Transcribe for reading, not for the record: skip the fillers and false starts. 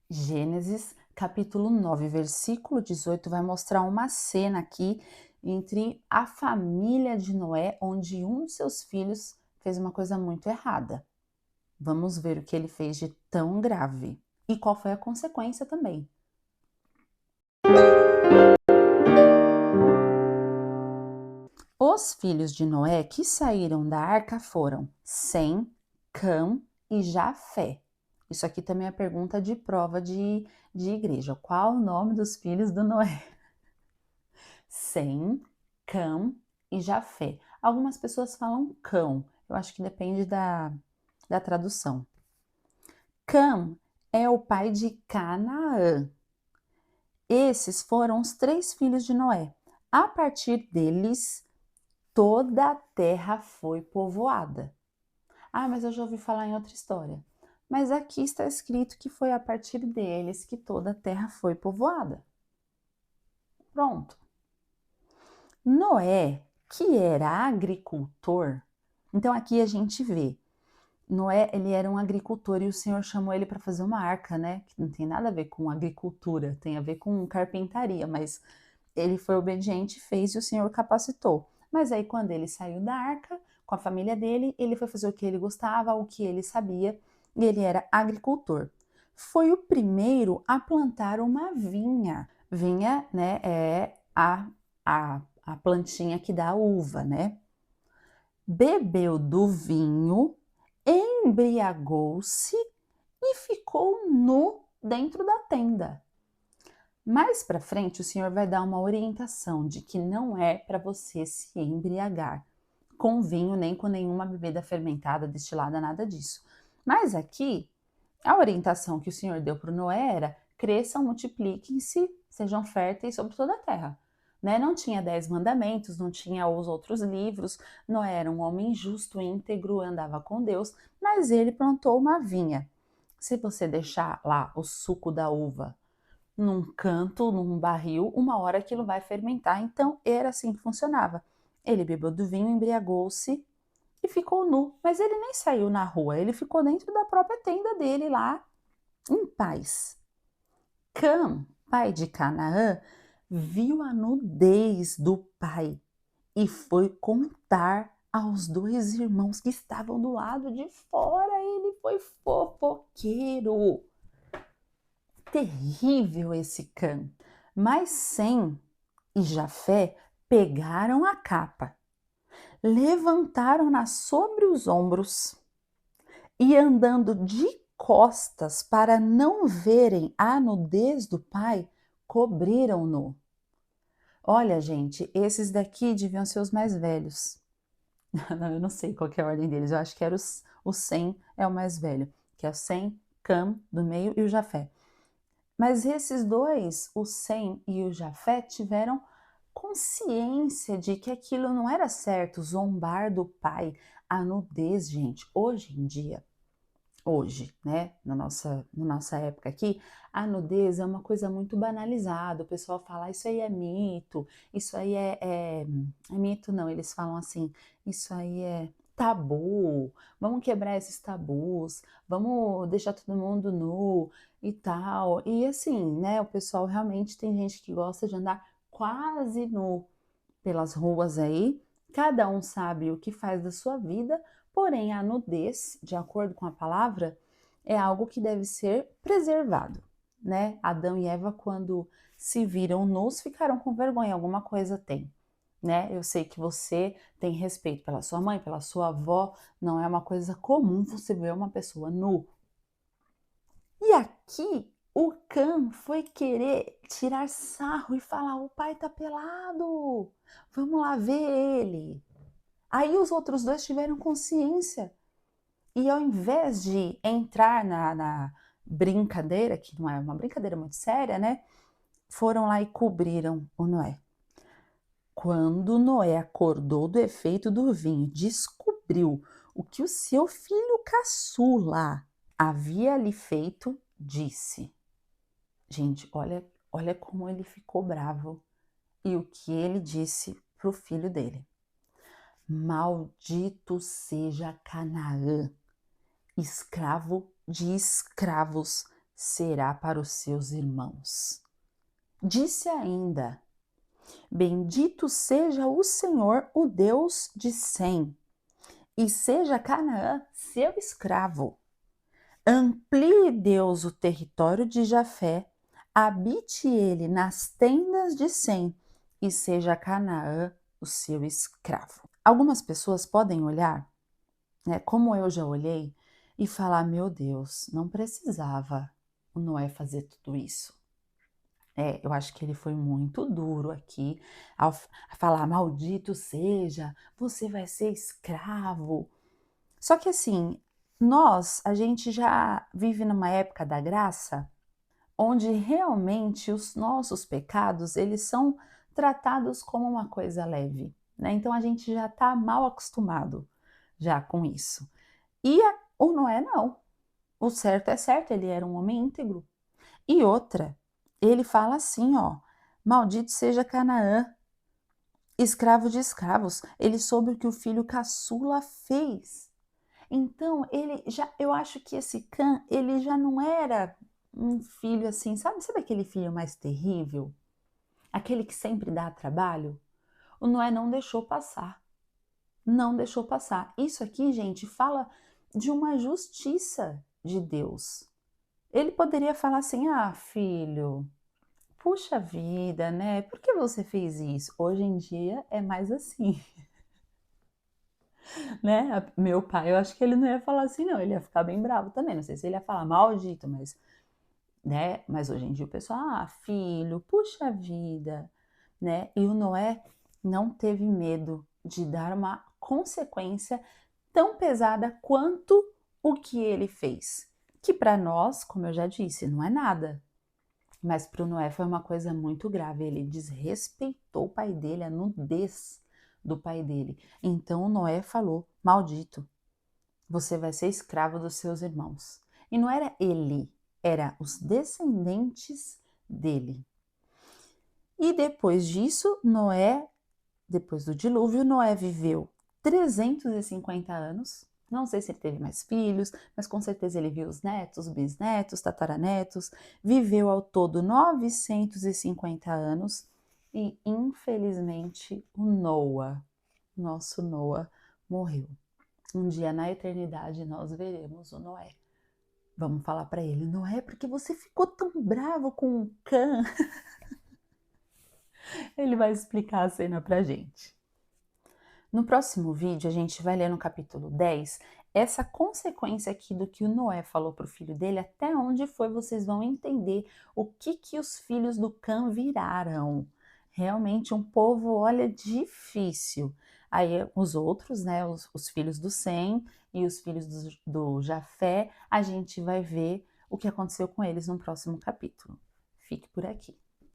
Gênesis, capítulo 9, versículo 18, vai mostrar uma cena aqui entre a família de Noé, onde um de seus filhos fez uma coisa muito errada. Vamos ver o que ele fez de tão grave e qual foi a consequência também. Os filhos de Noé que saíram da arca foram Sem, Cã e Jafé. Isso aqui também é pergunta de prova de igreja. Qual o nome dos filhos do Noé? Sem, Cã e Jafé. Algumas pessoas falam cão, eu acho que depende da tradução. Cã é o pai de Canaã. Esses foram os 3 filhos de Noé. A partir deles, toda a terra foi povoada. Ah, mas eu já ouvi falar em outra história. Mas aqui está escrito que foi a partir deles que toda a terra foi povoada. Pronto. Noé, que era agricultor, então aqui a gente vê, Noé, ele era um agricultor e o Senhor chamou ele para fazer uma arca, né? Que não tem nada a ver com agricultura, tem a ver com carpintaria, mas ele foi obediente, fez e o Senhor capacitou. Mas aí quando ele saiu da arca, com a família dele, ele foi fazer o que ele gostava, o que ele sabia, e ele era agricultor. Foi o primeiro a plantar uma vinha. Vinha, né, é a plantinha que dá uva, né? Bebeu do vinho, embriagou-se e ficou nu dentro da tenda. Mais para frente, o Senhor vai dar uma orientação de que não é para você se embriagar com vinho, nem com nenhuma bebida fermentada, destilada, nada disso. Mas aqui, a orientação que o Senhor deu para Noé era: cresçam, multipliquem-se, sejam férteis sobre toda a terra. Né? Não tinha 10 mandamentos, não tinha os outros livros, Noé era um homem justo, íntegro, andava com Deus, mas ele plantou uma vinha. Se você deixar lá o suco da uva num canto, num barril, uma hora aquilo vai fermentar. Então era assim que funcionava. Ele bebeu do vinho, embriagou-se e ficou nu. Mas ele nem saiu na rua, ele ficou dentro da própria tenda dele lá, em paz. Cã, pai de Canaã, viu a nudez do pai e foi contar aos 2 irmãos que estavam do lado de fora. Ele foi fofoqueiro. Terrível esse Cã. Mas Sem e Jafé pegaram a capa, levantaram-na sobre os ombros e, andando de costas para não verem a nudez do pai, cobriram-no. Olha, gente, esses daqui deviam ser os mais velhos. Não, eu não sei qual que é a ordem deles, eu acho que era o Sem é o mais velho, que é o Sem, Cã do meio e o Jafé. Mas esses dois, o Sem e o Jafé, tiveram consciência de que aquilo não era certo, zombar do pai, a nudez, gente. Hoje em dia, hoje, né, na nossa época aqui, a nudez é uma coisa muito banalizada. O pessoal fala: isso aí é mito, isso aí é mito, não. Eles falam assim: isso aí é tabu, vamos quebrar esses tabus, vamos deixar todo mundo nu e tal. E assim, né, o pessoal realmente tem gente que gosta de andar quase nu pelas ruas aí, cada um sabe o que faz da sua vida, porém a nudez, de acordo com a palavra, é algo que deve ser preservado, né? Adão e Eva, quando se viram nus, ficaram com vergonha, alguma coisa tem, né? Eu sei que você tem respeito pela sua mãe, pela sua avó, não é uma coisa comum você ver uma pessoa nu. E aqui o Cã foi querer tirar sarro e falar: o pai tá pelado, vamos lá ver ele. Aí os outros dois tiveram consciência e, ao invés de entrar na brincadeira, que não é uma brincadeira muito séria, né? Foram lá e cobriram o Noé. Quando Noé acordou do efeito do vinho, descobriu o que o seu filho caçula havia lhe feito, disse: gente, olha como ele ficou bravo e o que ele disse para o filho dele: maldito seja Canaã, escravo de escravos será para os seus irmãos. Disse ainda: Bendito seja o Senhor, o Deus de Sem, e seja Canaã seu escravo. Amplie Deus o território de Jafé, habite ele nas tendas de Sem, e seja Canaã o seu escravo. Algumas pessoas podem olhar, né, como eu já olhei, e falar: meu Deus, não precisava o Noé fazer tudo isso. Eu acho que ele foi muito duro aqui ao falar: maldito seja, você vai ser escravo. Só que assim, a gente já vive numa época da graça, onde realmente os nossos pecados, eles são tratados como uma coisa leve, né? Então a gente já está mal acostumado já com isso. E o Noé não. O certo é certo, ele era um homem íntegro. E outra, ele fala assim, ó: maldito seja Canaã, escravo de escravos. Ele soube o que o filho caçula fez. Então, eu acho que esse Cã, ele já não era um filho assim, sabe aquele filho mais terrível? Aquele que sempre dá trabalho? O Noé não deixou passar. Não deixou passar. Isso aqui, gente, fala de uma justiça de Deus. Ele poderia falar assim: ah, filho, puxa vida, né? Por que você fez isso? Hoje em dia é mais assim, né? Meu pai, eu acho que ele não ia falar assim, não. Ele ia ficar bem bravo também. Não sei se ele ia falar maldito, mas, né? Mas hoje em dia o pessoal, ah, filho, puxa vida, né? E o Noé não teve medo de dar uma consequência tão pesada quanto o que ele fez. Que para nós, como eu já disse, não é nada. Mas para o Noé foi uma coisa muito grave. Ele desrespeitou o pai dele, a nudez do pai dele. Então o Noé falou: maldito, você vai ser escravo dos seus irmãos. E não era ele, era os descendentes dele. E depois disso, depois do dilúvio, Noé viveu 350 anos. Não sei se ele teve mais filhos, mas com certeza ele viu os netos, bisnetos, tataranetos. Viveu ao todo 950 anos e, infelizmente, o Noah, nosso Noah, morreu. Um dia na eternidade nós veremos o Noé. Vamos falar para ele: Noé, por que você ficou tão bravo com o Cã? Ele vai explicar a cena pra gente. No próximo vídeo, a gente vai ler no capítulo 10 essa consequência aqui do que o Noé falou para o filho dele, até onde foi, vocês vão entender o que os filhos do Cã viraram. Realmente um povo, olha, difícil. Aí os outros, né, os filhos do Sem e os filhos do Jafé, a gente vai ver o que aconteceu com eles no próximo capítulo. Fique por aqui.